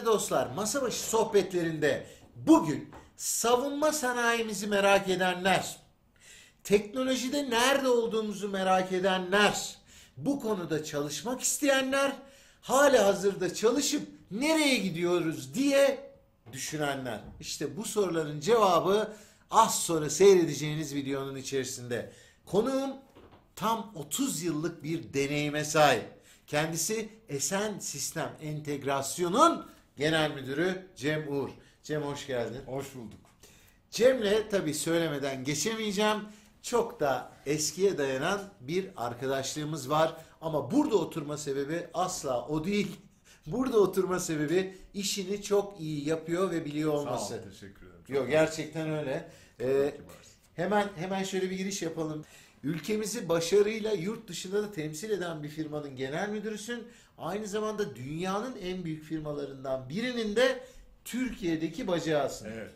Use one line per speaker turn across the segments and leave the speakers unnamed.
Değerli dostlar, masa başı sohbetlerinde bugün savunma sanayimizi merak edenler, teknolojide nerede olduğumuzu merak edenler, bu konuda çalışmak isteyenler, hala hazırda çalışıp nereye gidiyoruz diye düşünenler. İşte bu soruların cevabı az sonra seyredeceğiniz videonun içerisinde. Konuğum tam 30 yıllık bir deneyime sahip. Kendisi Esen Sistem Entegrasyon'un genel müdürü Cem Uğur. Cem, hoş geldin.
Hoş bulduk.
Cem'le tabii söylemeden geçemeyeceğim. Çok da eskiye dayanan bir arkadaşlığımız var. Ama burada oturma sebebi asla o değil. Burada oturma sebebi işini çok iyi yapıyor ve biliyor olması.
Sağ ol, teşekkür ederim.
Yok, gerçekten öyle. Hemen şöyle bir giriş yapalım. Ülkemizi başarıyla yurt dışında da temsil eden bir firmanın genel müdürüsün. Aynı zamanda dünyanın en büyük firmalarından birinin de Türkiye'deki bacağısın.
Evet,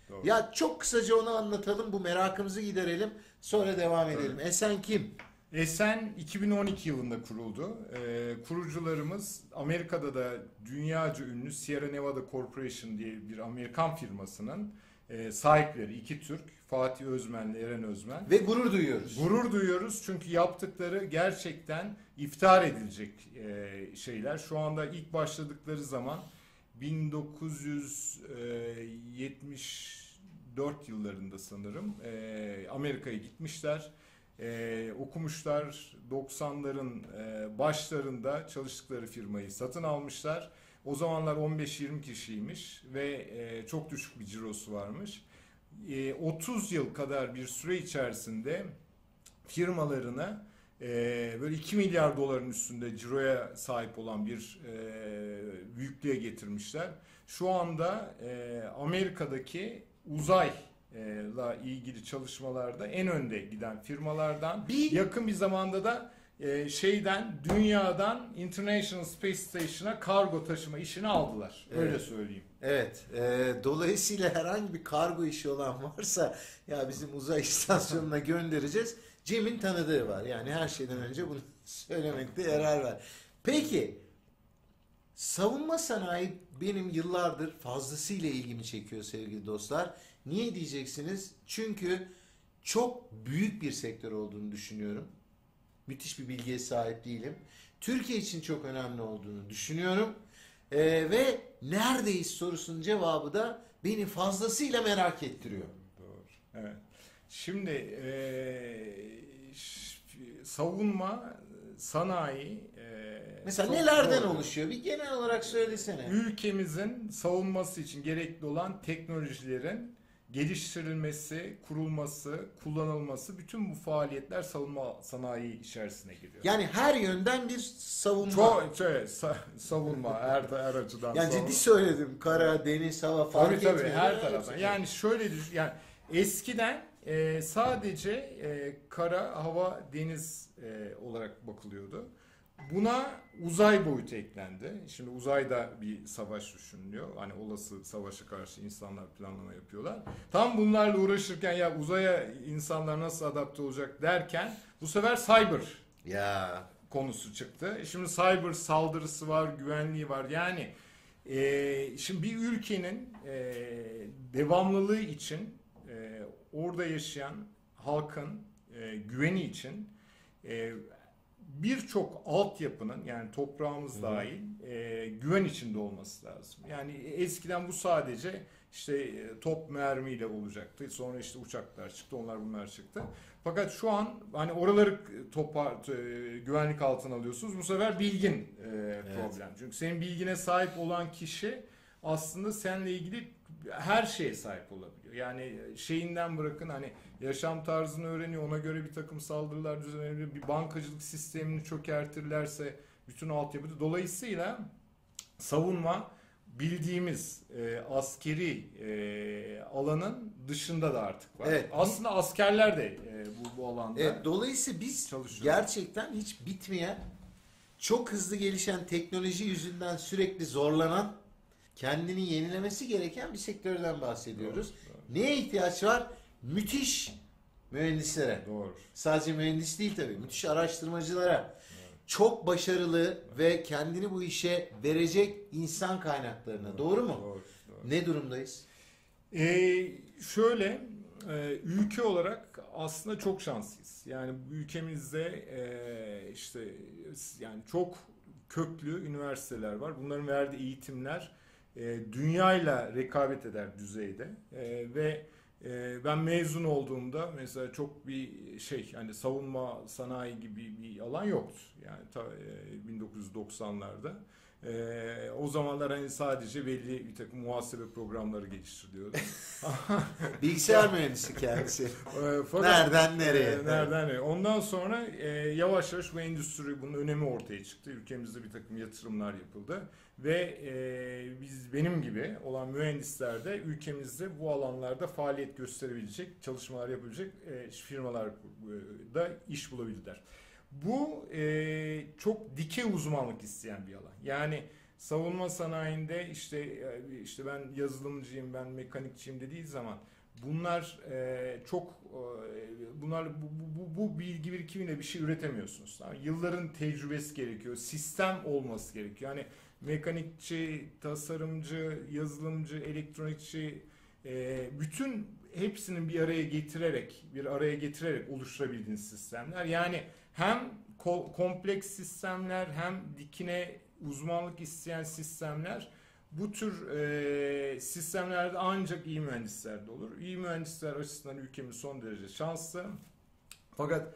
doğru.
Ya çok kısaca onu anlatalım, bu merakımızı giderelim, sonra devam edelim.
Evet.
Esen kim?
Esen 2012 yılında kuruldu. Kurucularımız Amerika'da da dünyaca ünlü Sierra Nevada Corporation diye bir Amerikan firmasının sahipleri, iki Türk, Fatih Özmen ile Eren Özmen.
Ve gurur duyuyoruz.
Gurur duyuyoruz çünkü yaptıkları gerçekten iftihar edilecek şeyler. Şu anda ilk başladıkları zaman 1974 yıllarında sanırım Amerika'ya gitmişler. Okumuşlar, 90'ların başlarında çalıştıkları firmayı satın almışlar. O zamanlar 15-20 kişiymiş ve çok düşük bir cirosu varmış. 30 yıl kadar bir süre içerisinde firmalarını böyle 2 milyar doların üstünde ciroya sahip olan bir büyüklüğe getirmişler. Şu anda Amerika'daki uzayla ilgili çalışmalarda en önde giden firmalardan, yakın bir zamanda da dünyadan International Space Station'a kargo taşıma işini aldılar. Öyle
Evet.
söyleyeyim.
Evet. Dolayısıyla herhangi bir kargo işi olan varsa ya bizim uzay istasyonuna göndereceğiz. Cem'in tanıdığı var. Yani her şeyden önce bunu söylemekte yarar var. Peki, savunma sanayi benim yıllardır fazlasıyla ilgimi çekiyor sevgili dostlar. Niye diyeceksiniz? Çünkü çok büyük bir sektör olduğunu düşünüyorum. Müthiş bir bilgiye sahip değilim. Türkiye için çok önemli olduğunu düşünüyorum. Ve neredeyiz sorusunun cevabı da beni fazlasıyla merak ettiriyor.
Doğru. Evet. Şimdi savunma sanayi
Mesela
çok
nelerden
doğru.
oluşuyor? Bir genel olarak söylesene.
Ülkemizin savunması için gerekli olan teknolojilerin geliştirilmesi, kurulması, kullanılması, bütün bu faaliyetler savunma sanayi içerisine giriyor.
Yani her yönden bir savunma.
Savunma her açıdan.
Yani
savunma.
ciddi söyledim. Kara, deniz, hava fark etmiyor.
Tabii her taraftan. Yani şöyle düşün. Yani eskiden sadece kara, hava, deniz olarak bakılıyordu. Buna uzay boyutu eklendi. Şimdi uzayda bir savaş düşünülüyor. Hani olası savaşa karşı insanlar planlama yapıyorlar. Tam bunlarla uğraşırken ya uzaya insanlar nasıl adapte olacak derken bu sefer cyber konusu çıktı. Şimdi cyber saldırısı var, güvenliği var. Yani şimdi bir ülkenin devamlılığı için orada yaşayan halkın güveni için birçok altyapının, yani toprağımız dahil güven içinde olması lazım. Yani eskiden bu sadece top mermiyle olacaktı. Sonra uçaklar çıktı, bunlar çıktı. Fakat şu an hani oraları güvenlik altına alıyorsunuz. Bu sefer bilgin problem. Evet. Çünkü senin bilgine sahip olan kişi aslında seninle ilgili her şeye sahip olabiliyor. Yani şeyinden bırakın, hani yaşam tarzını öğreniyor, ona göre bir takım saldırılar düzenlenebiliyor. Bir bankacılık sistemini çökertirlerse bütün altyapı. Dolayısıyla savunma bildiğimiz askeri alanın dışında da artık var.
Evet.
Aslında askerler de bu alanda.
Evet, dolayısıyla biz gerçekten hiç bitmeyen, çok hızlı gelişen teknoloji yüzünden sürekli zorlanan, kendini yenilemesi gereken bir sektörden bahsediyoruz. Doğru. Neye ihtiyaç var? Müthiş mühendislere.
Doğru.
Sadece mühendis değil tabii. Müthiş araştırmacılara. Evet. çok başarılı ve kendini bu işe verecek insan kaynaklarına. Doğru mu?
Doğru.
Ne durumdayız?
Şöyle, ülke olarak aslında çok şanslıyız. Yani ülkemizde işte yani çok köklü üniversiteler var. Bunların verdiği eğitimler dünyayla rekabet eder düzeyde. Ve ben mezun olduğumda mesela çok bir hani savunma sanayi gibi bir alan yoktu. Yani 1990'larda. O zamanlar hani sadece belli bir takım muhasebe programları geliştiriliyordu.
Bilgisayar mühendisi kendisi.
Fakat,
nereden nereye?
Nereden nereye? Ondan sonra yavaş yavaş bu endüstri, bunun önemi ortaya çıktı. Ülkemizde bir takım yatırımlar yapıldı. Ve benim gibi olan mühendisler de ülkemizde bu alanlarda faaliyet gösterebilecek, çalışmalar yapabilecek firmalar da iş bulabildiler. Bu çok dikey uzmanlık isteyen bir alan. Yani savunma sanayinde işte ben yazılımcıyım, ben mekanikçiyim dediği zaman bunlar bu bilgi birikimiyle bir şey üretemiyorsunuz. Tamam? Yılların tecrübesi gerekiyor, sistem olması gerekiyor. Yani mekanikçi, tasarımcı, yazılımcı, elektronikçi, bütün hepsinin bir araya getirerek oluşturabildiğiniz sistemler. Yani hem kompleks sistemler hem dikine uzmanlık isteyen sistemler, bu tür sistemlerde ancak iyi mühendislerde olur. İyi mühendisler açısından ülkemiz son derece şanslı. Fakat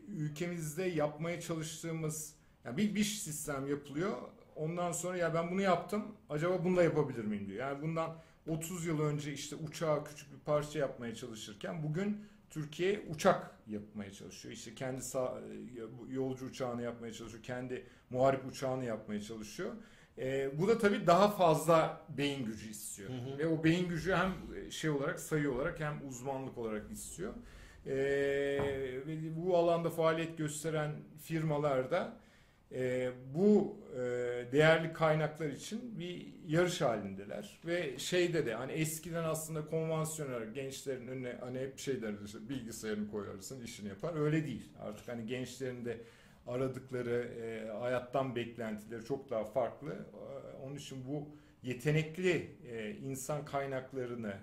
ülkemizde yapmaya çalıştığımız, yani bir sistem yapılıyor. Ondan sonra ya ben bunu yaptım, acaba bunu da yapabilir miyim diyor. Yani bundan 30 yıl önce işte uçağa küçük bir parça yapmaya çalışırken bugün Türkiye uçak yapmaya çalışıyor. İşte kendi yolcu uçağını yapmaya çalışıyor. Kendi muharip uçağını yapmaya çalışıyor. Bu da tabii daha fazla beyin gücü istiyor. Hı hı. Ve o beyin gücü hem olarak, sayı olarak hem uzmanlık olarak istiyor. Ve bu alanda faaliyet gösteren firmalar da bu değerli kaynaklar için bir yarış halindeler. Ve de hani eskiden aslında konvansiyonel gençlerin önüne hani hep derdi, işte bilgisayarını koyarsın, işini yapar. Öyle değil. Artık hani gençlerin de aradıkları hayattan beklentileri çok daha farklı. Onun için bu yetenekli insan kaynaklarını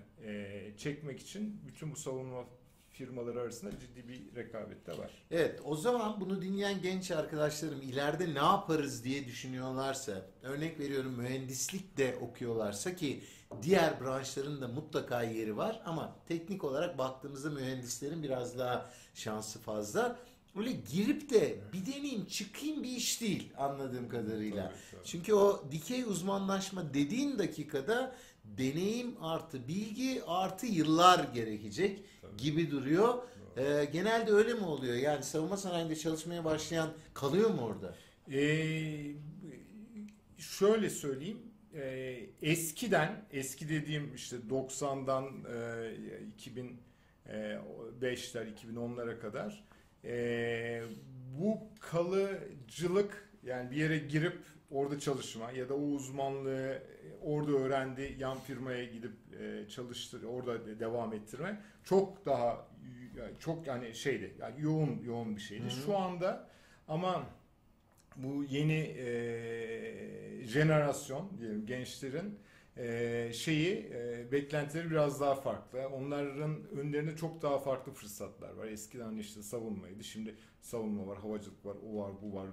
çekmek için bütün bu savunma firmaları arasında ciddi bir rekabet de var.
Evet, o zaman bunu dinleyen genç arkadaşlarım ileride ne yaparız diye düşünüyorlarsa, örnek veriyorum mühendislik de okuyorlarsa, ki diğer branşların da mutlaka yeri var ama teknik olarak baktığımızda mühendislerin biraz daha şansı fazla. Öyle girip de bir deneyim çıkayım bir iş değil anladığım kadarıyla. Tabii. Çünkü o dikey uzmanlaşma dediğin dakikada deneyim artı bilgi artı yıllar gerekecek. Tabii. Gibi duruyor. Genelde öyle mi oluyor? Yani savunma sanayinde çalışmaya başlayan kalıyor mu orada?
Şöyle söyleyeyim. Eski dediğim işte 90'dan 2005'ler 2010'lara kadar bu kalıcılık, yani bir yere girip orada çalışma ya da o uzmanlığı orada öğrendi, yan firmaya gidip çalıştır, orada devam ettirme çok daha yani yoğun bir şeydi. Hı-hı. Şu anda ama bu yeni jenerasyon diyelim, gençlerin beklentileri biraz daha farklı. Onların önlerinde çok daha farklı fırsatlar var. Eskiden işte savunmaydı. Şimdi savunma var, havacılık var, o var, bu var.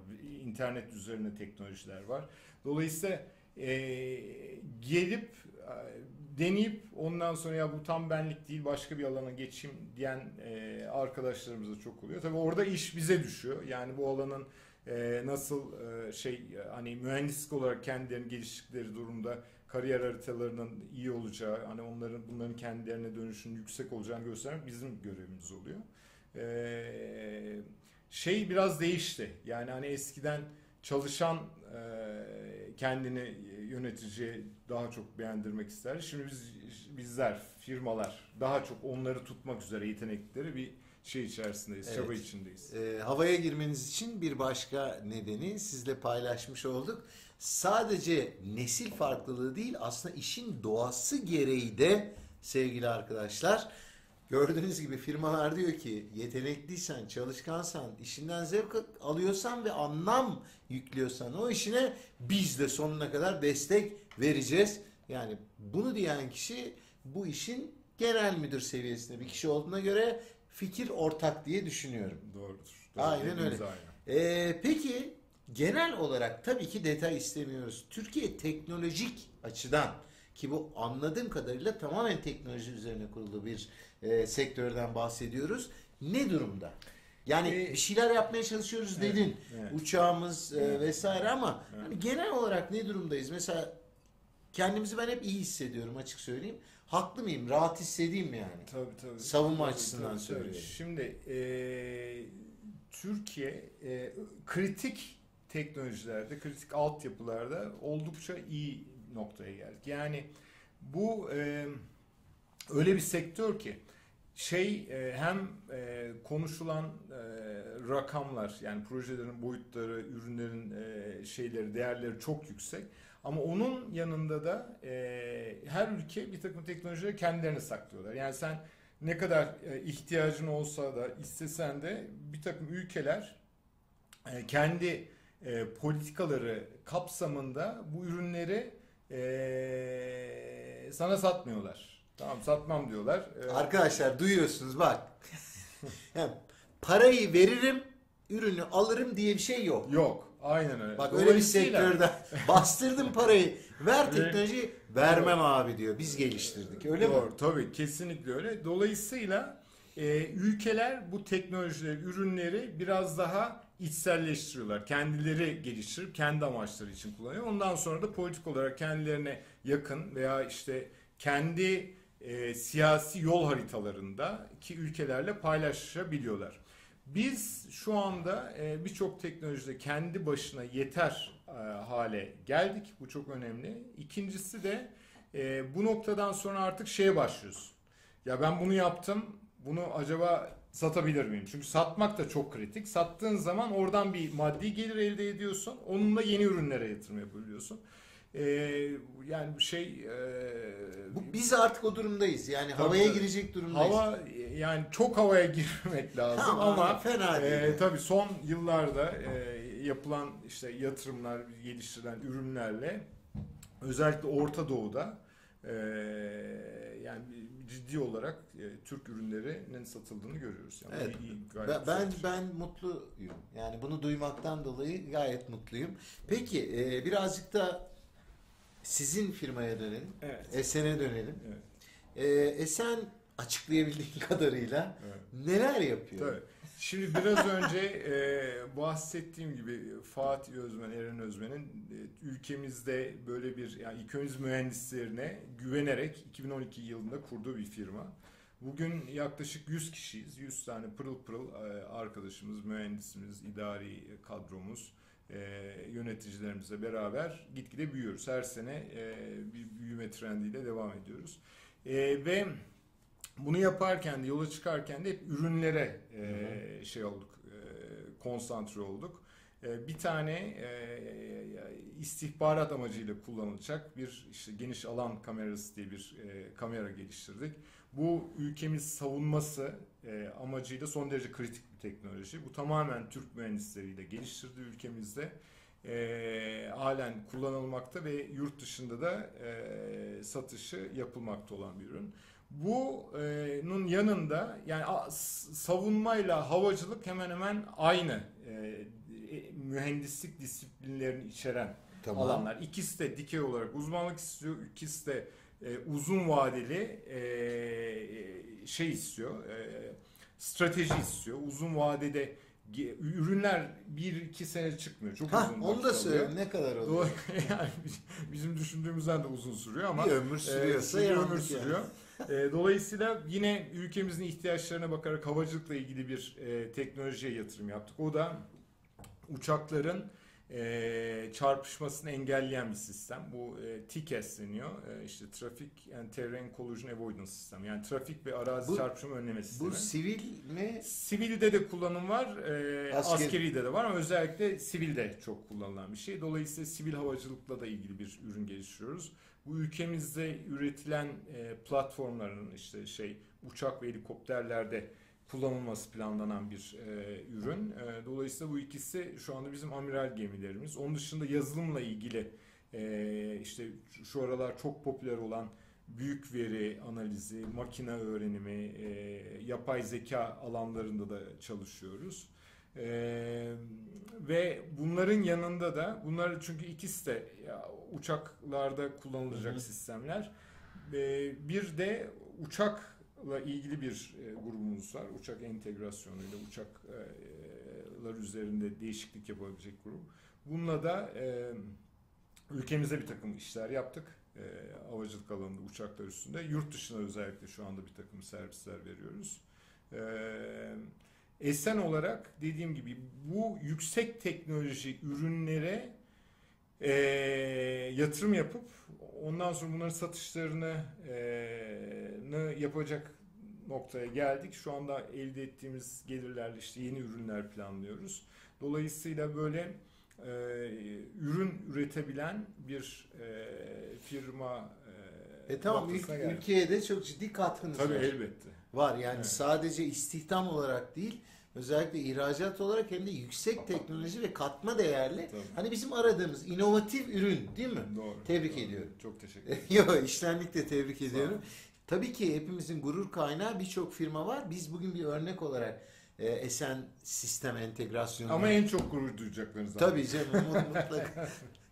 İnternet üzerine teknolojiler var. Dolayısıyla gelip deneyip ondan sonra ya bu tam benlik değil, başka bir alana geçeyim diyen arkadaşlarımız da çok oluyor. Tabii orada iş bize düşüyor. Yani bu alanın nasıl hani mühendislik olarak kendilerini geliştirdikleri durumda kariyer haritalarının iyi olacağı, hani bunların kendilerine dönüşünün yüksek olacağını göstermek bizim görevimiz oluyor. Biraz değişti. Yani hani eskiden çalışan kendini yöneticiye daha çok beğendirmek ister. Şimdi bizler, firmalar daha çok onları tutmak üzere yetenekleri bir içerisindeyiz, evet. Çaba içindeyiz.
Havaya girmeniz için bir başka nedeni sizle paylaşmış olduk. Sadece nesil farklılığı değil, aslında işin doğası gereği de sevgili arkadaşlar, Gördüğünüz gibi firmalar diyor ki yetenekliysen, çalışkansan, işinden zevk alıyorsan ve anlam yüklüyorsan o işine biz de sonuna kadar destek vereceğiz. Yani bunu diyen kişi bu işin genel müdür seviyesinde bir kişi olduğuna göre fikir ortak diye düşünüyorum.
Doğrudur.
Aynen öyle.
Hepimiz aynı.
Peki genel olarak tabii ki detay istemiyoruz. Türkiye teknolojik açıdan ki bu anladığım kadarıyla tamamen teknoloji üzerine kurulu bir sektörden bahsediyoruz. Ne durumda? Yani bir şeyler yapmaya çalışıyoruz
Evet,
dedin.
evet.
Uçağımız
Evet.
vesaire ama
Evet.
hani genel olarak ne durumdayız? Mesela kendimizi ben hep iyi hissediyorum açık söyleyeyim. Haklı mıyım? Rahat hissedeyim mi yani?
Tabii.
Savunma
Tabii,
açısından
tabii.
söylüyorum.
Şimdi Türkiye kritik teknolojilerde, kritik altyapılarda oldukça iyi noktaya geldik. Yani bu öyle bir sektör ki hem konuşulan rakamlar, yani projelerin boyutları, ürünlerin değerleri çok yüksek. Ama onun yanında da her ülke bir takım teknolojileri kendilerine saklıyorlar. Yani sen ne kadar ihtiyacın olsa da istesen de bir takım ülkeler kendi politikaları kapsamında bu ürünleri sana satmıyorlar. Tamam, satmam diyorlar.
Arkadaşlar duyuyorsunuz bak. Yani parayı veririm, ürünü alırım diye bir şey yok.
Yok. Aynen öyle.
Bak öyle bir sektörde bastırdım parayı, ver teknolojiyi, vermem abi diyor. Biz geliştirdik. Öyle
Doğru,
mi?
tabii kesinlikle öyle. Dolayısıyla ülkeler bu teknolojileri, ürünleri biraz daha içselleştiriyorlar. Kendileri geliştirip kendi amaçları için kullanıyor. Ondan sonra da politik olarak kendilerine yakın veya işte kendi siyasi yol haritalarında ki ülkelerle paylaşabiliyorlar. Biz şu anda birçok teknolojide kendi başına yeter hale geldik. Bu çok önemli. İkincisi de bu noktadan sonra artık şeye başlıyorsun. Ya ben bunu yaptım. Bunu acaba satabilir miyim? Çünkü satmak da çok kritik. Sattığın zaman oradan bir maddi gelir elde ediyorsun. Onunla yeni ürünlere yatırım yapabiliyorsun. Yani
Biz artık o durumdayız. Yani havaya girecek durumdayız.
Yani çok havaya girmek lazım ama
fena değil.
tabii son yıllarda yapılan işte yatırımlar, geliştirilen ürünlerle özellikle Orta Doğu'da yani ciddi olarak Türk ürünlerinin satıldığını görüyoruz. Yani
Evet.
gayet
Ben mutluyum. Yani bunu duymaktan dolayı gayet mutluyum. Peki birazcık da sizin firmaya dönelim.
Evet.
Esen'e dönelim.
Evet.
Esen açıklayabildiğin kadarıyla
Evet.
neler yapıyor?
Tabii. Şimdi biraz önce bahsettiğim gibi Fatih Özmen, Eren Özmen'in ülkemizde böyle bir, yani ilk önce mühendislerine güvenerek 2012 yılında kurduğu bir firma. Bugün yaklaşık 100 kişiyiz. 100 tane pırıl pırıl arkadaşımız, mühendisimiz, idari kadromuz, yöneticilerimizle beraber gitgide büyüyoruz. Her sene bir büyüme trendiyle devam ediyoruz. Ve bunu yaparken de, yola çıkarken de hep ürünlere konsantre olduk. Bir tane istihbarat amacıyla kullanılacak bir işte geniş alan kamerası diye bir kamera geliştirdik. Bu ülkemiz savunması amacıyla son derece kritik bir teknoloji. Bu tamamen Türk mühendisleriyle geliştirdiği ülkemizde halen kullanılmakta ve yurt dışında da satışı yapılmakta olan bir ürün. Bunun yanında yani savunmayla havacılık hemen hemen aynı mühendislik disiplinlerini içeren alanlar. İkisi de dikey olarak uzmanlık istiyor. İkisi de uzun vadeli istiyor. Strateji istiyor. Uzun vadede ürünler 1-2 sene çıkmıyor. Çok uzun.
Onu da söyle, ne kadar oluyor?
Yani bizim düşündüğümüzden de uzun sürüyor ama
bir ömür sürüyorsa
ömür sürüyor. Dolayısıyla yine ülkemizin ihtiyaçlarına bakarak havacılıkla ilgili bir teknolojiye yatırım yaptık. O da uçakların çarpışmasını engelleyen bir sistem. Bu TCAS deniyor. İşte Traffic and Terrain Collision Avoidance Sistem. Yani trafik ve arazi çarpışma önleme sistemi.
Bu sivil mi?
Sivilde de kullanım var. Askeride de var ama özellikle sivilde çok kullanılan bir şey. Dolayısıyla sivil havacılıkla da ilgili bir ürün geliştiriyoruz. Bu ülkemizde üretilen platformların işte uçak ve helikopterlerde kullanılması planlanan bir ürün. Dolayısıyla bu ikisi şu anda bizim amiral gemilerimiz. Onun dışında yazılımla ilgili işte şu aralar çok popüler olan büyük veri analizi, makine öğrenimi, yapay zeka alanlarında da çalışıyoruz. Ve bunların yanında da, bunlar çünkü ikisi de uçaklarda kullanılacak sistemler. Bir de uçakla ilgili bir grubumuz var. Uçak entegrasyonuyla uçaklar üzerinde değişiklik yapabilecek grup. Bununla da ülkemize bir takım işler yaptık. Havacılık alanında uçaklar üstünde. Yurt dışına özellikle şu anda bir takım servisler veriyoruz. Esen olarak dediğim gibi bu yüksek teknoloji ürünlere yatırım yapıp ondan sonra bunların satışlarını yapacak noktaya geldik. Şu anda elde ettiğimiz gelirlerle işte yeni ürünler planlıyoruz. Dolayısıyla böyle ürün üretebilen bir firma
Tamam, ülkeye de çok ciddi katkınız
tabii
var.
elbette.
Var yani, evet. Sadece istihdam olarak değil, özellikle ihracat olarak hem de yüksek teknoloji ve katma değerli. Tabii. Hani bizim aradığımız inovatif ürün değil mi?
Doğru.
Tebrik
doğru.
ediyorum.
Çok teşekkür ederim.
Yok, iştenlikle tebrik ediyorum. Tabii ki hepimizin gurur kaynağı birçok firma var. Biz bugün bir örnek olarak Esen sistem entegrasyonu.
Ama en çok gurur duyacaklarınız.
Tabii canım, mutlaka.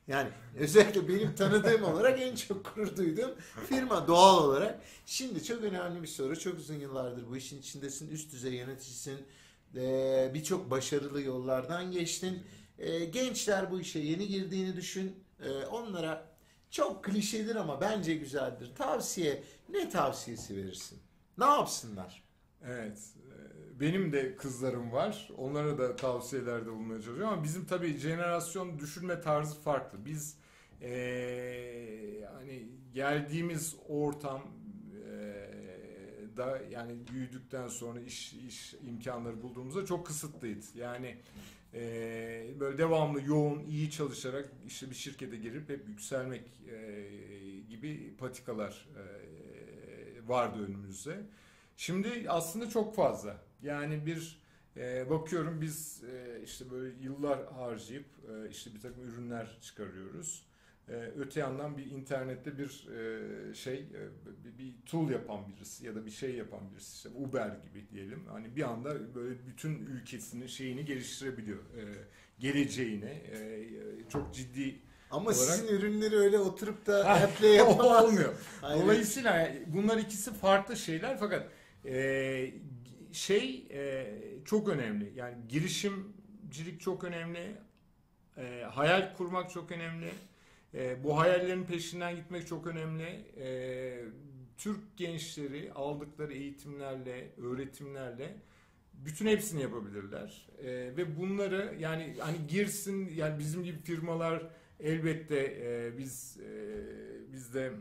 Yani özellikle benim tanıdığım olarak en çok gurur duyduğum firma doğal olarak. Şimdi çok önemli bir soru. Çok uzun yıllardır bu işin içindesin. Üst düzey yöneticisin. Birçok başarılı yollardan geçtin. Gençler bu işe yeni girdiğini düşün. Onlara çok klişedir ama bence güzeldir. Ne tavsiyesi verirsin? Ne yapsınlar?
Evet. Benim de kızlarım var. Onlara da tavsiyelerde bulunmaya çalışıyorum ama bizim tabii jenerasyon düşünme tarzı farklı. Biz hani geldiğimiz ortam da yani büyüdükten sonra iş imkanları bulduğumuzda çok kısıtlıydı. Yani böyle devamlı yoğun, iyi çalışarak işte bir şirkete girip hep yükselmek gibi patikalar vardı önümüzde. Şimdi aslında çok fazla. Yani bakıyorum biz işte böyle yıllar harcayıp işte bir takım ürünler çıkarıyoruz. Öte yandan bir internette bir tool yapan birisi ya da bir şey yapan birisi, işte Uber gibi diyelim. Hani bir anda böyle bütün ülkesinin şeyini geliştirebiliyor. Geleceğini çok ciddi
ama
olarak...
sizin ürünleri öyle oturup da app'le yapamaz.
Olmuyor. Dolayısıyla bunlar ikisi farklı şeyler fakat çok önemli. Yani girişimcilik çok önemli. Hayal kurmak çok önemli. Bu hayallerin peşinden gitmek çok önemli. Türk gençleri aldıkları eğitimlerle, öğretimlerle bütün hepsini yapabilirler. Ve bunları yani hani girsin, yani bizim gibi firmalar elbette bizde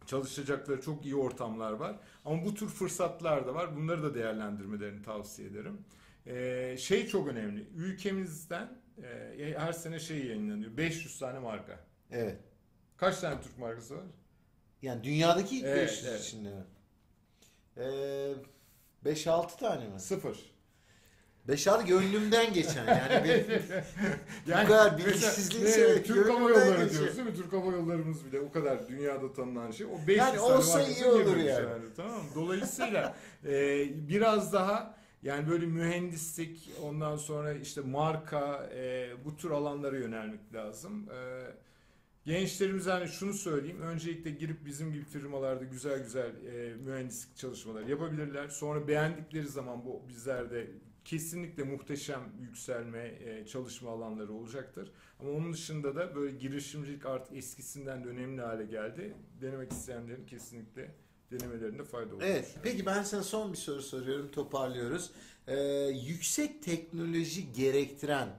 çalışacakları çok iyi ortamlar var. Ama bu tür fırsatlar da var. Bunları da değerlendirmelerini tavsiye ederim. Çok önemli. Ülkemizden her sene yayınlanıyor. 500 tane marka.
Evet.
Kaç tane Türk markası var?
Yani dünyadaki ilk 500 içinde mi? 5-6 tane mi?
0.
5-6 gönlümden geçen yani. Bu kadar bilgisizliğin sebebi
Türk Hava Yolları diyoruz değil mi? Türk Hava Yollarımız bile o kadar dünyada tanınan şey. O 500
yani
tane
olsa iyi olur yani.
Tamam mı? Dolayısıyla biraz daha yani böyle mühendislik, ondan sonra işte marka, bu tür alanlara yönelmek lazım. Gençlerimize hani şunu söyleyeyim. Öncelikle girip bizim gibi firmalarda güzel mühendislik çalışmaları yapabilirler. Sonra beğendikleri zaman bu bizlerde kesinlikle muhteşem yükselme, çalışma alanları olacaktır. Ama onun dışında da böyle girişimcilik artık eskisinden de önemli hale geldi. Denemek isteyenlerin kesinlikle denemelerinde fayda olur.
Evet. Peki ben sana son bir soru soruyorum. Toparlıyoruz. Yüksek teknoloji gerektiren,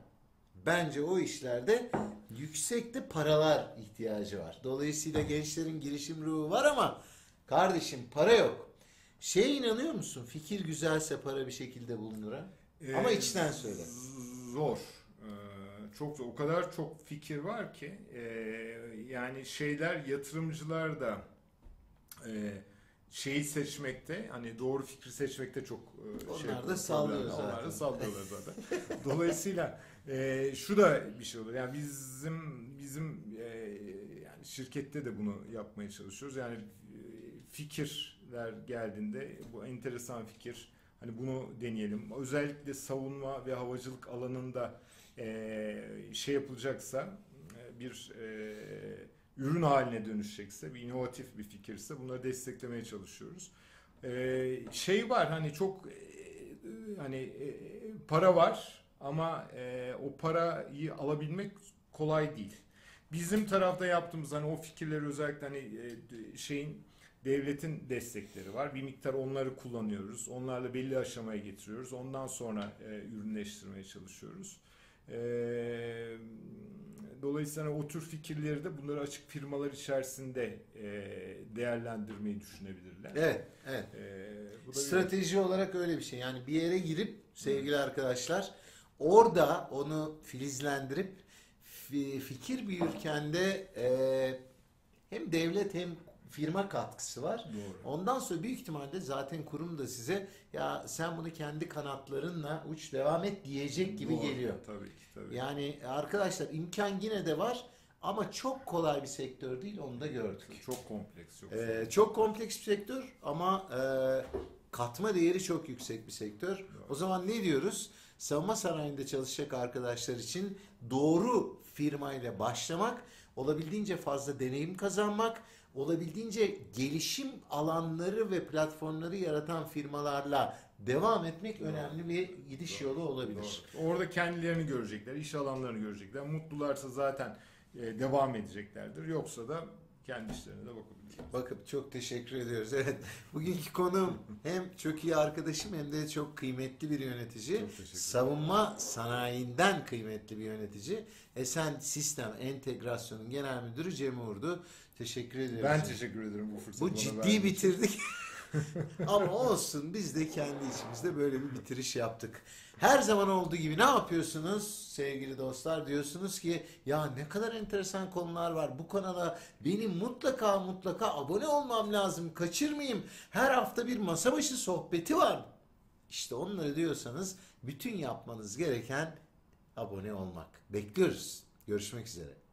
bence o işlerde yüksek de paralar ihtiyacı var. Dolayısıyla gençlerin girişim ruhu var ama kardeşim para yok. İnanıyor musun? Fikir güzelse para bir şekilde bulunur ha? Ama içten söyle.
Zor. Çok zor. O kadar çok fikir var ki yani yatırımcılar da şeyi seçmekte, hani doğru fikri seçmekte çok
Onlar da sallıyor zaten.
Onlar da sallıyorlar zaten. Dolayısıyla şu da bir şey olur. Yani bizim yani şirkette de bunu yapmaya çalışıyoruz. Yani fikirler geldiğinde bu enteresan fikir, hani bunu deneyelim. Özellikle savunma ve havacılık alanında şey yapılacaksa, bir ürün haline dönüşecekse, bir inovatif bir fikirse bunları desteklemeye çalışıyoruz. Şey var, hani çok hani para var ama o parayı alabilmek kolay değil. Bizim tarafta yaptığımız hani o fikirleri özellikle hani devletin destekleri var. Bir miktar onları kullanıyoruz. Onlarla belli aşamaya getiriyoruz. Ondan sonra ürünleştirmeye çalışıyoruz. Dolayısıyla o tür fikirleri de bunları açık firmalar içerisinde değerlendirmeyi düşünebilirler.
Evet, evet.
Bu da
Strateji olarak öyle bir şey. Yani bir yere girip sevgili arkadaşlar, orada onu filizlendirip fikir büyürken de hem devlet hem firma katkısı var.
doğru.
Ondan sonra büyük ihtimalle zaten kurum da size ya sen bunu kendi kanatlarınla uç devam et diyecek gibi
Doğru.
geliyor.
Tabii ki. Tabii.
Yani arkadaşlar imkan yine de var ama çok kolay bir sektör değil, onu da gördük.
Çok kompleks.
Çok kompleks bir sektör ama katma değeri çok yüksek bir sektör.
Doğru.
O zaman ne diyoruz? Savunma sanayinde çalışacak arkadaşlar için doğru firmayla başlamak, olabildiğince fazla deneyim kazanmak, olabildiğince gelişim alanları ve platformları yaratan firmalarla devam etmek önemli bir gidiş yolu olabilir.
Doğru. Orada kendilerini görecekler, iş alanlarını görecekler. Mutlularsa zaten devam edeceklerdir. Yoksa da kendi işlerine de bakabilirler.
Bakıp çok teşekkür ediyoruz. Evet, bugünkü konuğum hem çok iyi arkadaşım hem de çok kıymetli bir yönetici. Savunma sanayinden kıymetli bir yönetici. Esen Sistem Entegrasyon'un genel müdürü Cem Uğur'du. Teşekkür ediyorum.
Ben teşekkür ederim bu fırsatı
Bu
bana
ciddi
verdiğin için.
bitirdik. Ama olsun, biz de kendi içimizde böyle bir bitiriş yaptık. Her zaman olduğu gibi ne yapıyorsunuz sevgili dostlar? Diyorsunuz ki ya ne kadar enteresan konular var. Bu kanala benim mutlaka abone olmam lazım. Kaçırmayayım. Her hafta bir masa başı sohbeti var. İşte onları diyorsanız bütün yapmanız gereken abone olmak. Bekliyoruz. Görüşmek üzere.